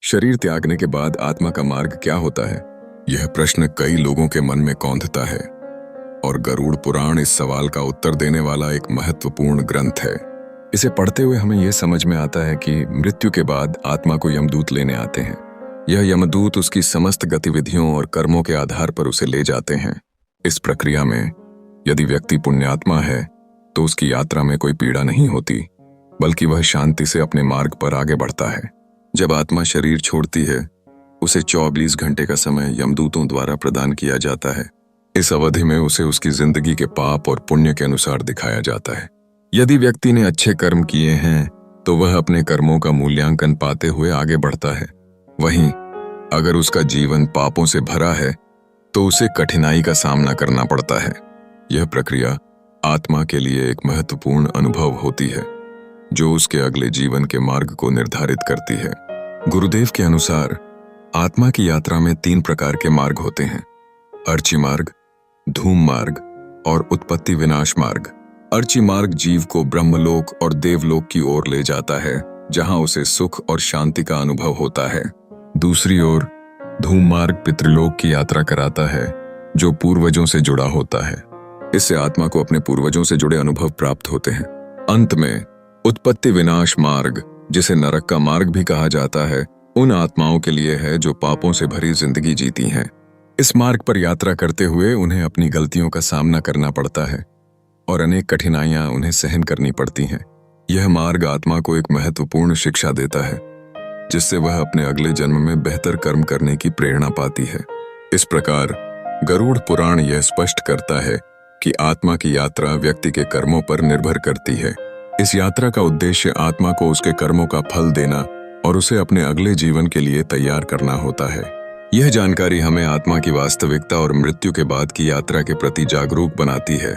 शरीर त्यागने के बाद आत्मा का मार्ग क्या होता है? यह प्रश्न कई लोगों के मन में कौंधता है और गरुड़ पुराण इस सवाल का उत्तर देने वाला एक महत्वपूर्ण ग्रंथ है। इसे पढ़ते हुए हमें यह समझ में आता है कि मृत्यु के बाद आत्मा को यमदूत लेने आते हैं। यह यमदूत उसकी समस्त गतिविधियों और कर्मों के आधार पर उसे ले जाते हैं। इस प्रक्रिया में यदि व्यक्ति पुण्यात्मा है तो उसकी यात्रा में कोई पीड़ा नहीं होती, बल्कि वह शांति से अपने मार्ग पर आगे बढ़ता है। जब आत्मा शरीर छोड़ती है, उसे 24 घंटे का समय यमदूतों द्वारा प्रदान किया जाता है। इस अवधि में उसे उसकी जिंदगी के पाप और पुण्य के अनुसार दिखाया जाता है। यदि व्यक्ति ने अच्छे कर्म किए हैं तो वह अपने कर्मों का मूल्यांकन पाते हुए आगे बढ़ता है। वहीं अगर उसका जीवन पापों से भरा है तो उसे कठिनाई का सामना करना पड़ता है। यह प्रक्रिया आत्मा के लिए एक महत्वपूर्ण अनुभव होती है जो उसके अगले जीवन के मार्ग को निर्धारित करती है। गुरुदेव के अनुसार आत्मा की यात्रा में 3 प्रकार के मार्ग होते हैं: अर्ची मार्ग, धूम मार्ग और उत्पत्ति विनाश मार्ग। अर्ची मार्ग जीव को ब्रह्मलोक और देवलोक की ओर ले जाता है, जहां उसे सुख और शांति का अनुभव होता है। दूसरी ओर धूम मार्ग पितृलोक की यात्रा कराता है, जो पूर्वजों से जुड़ा होता है। इससे आत्मा को अपने पूर्वजों से जुड़े अनुभव प्राप्त होते हैं। अंत में उत्पत्ति विनाश मार्ग, जिसे नरक का मार्ग भी कहा जाता है, उन आत्माओं के लिए है जो पापों से भरी जिंदगी जीती हैं। इस मार्ग पर यात्रा करते हुए उन्हें अपनी गलतियों का सामना करना पड़ता है और अनेक कठिनाइयां उन्हें सहन करनी पड़ती हैं। यह मार्ग आत्मा को एक महत्वपूर्ण शिक्षा देता है, जिससे वह अपने अगले जन्म में बेहतर कर्म करने की प्रेरणा पाती है। इस प्रकार गरुड़ पुराण यह स्पष्ट करता है कि आत्मा की यात्रा व्यक्ति के कर्मों पर निर्भर करती है। इस यात्रा का उद्देश्य आत्मा को उसके कर्मों का फल देना और उसे अपने अगले जीवन के लिए तैयार करना होता है। यह जानकारी हमें आत्मा की वास्तविकता और मृत्यु के बाद की यात्रा के प्रति जागरूक बनाती है।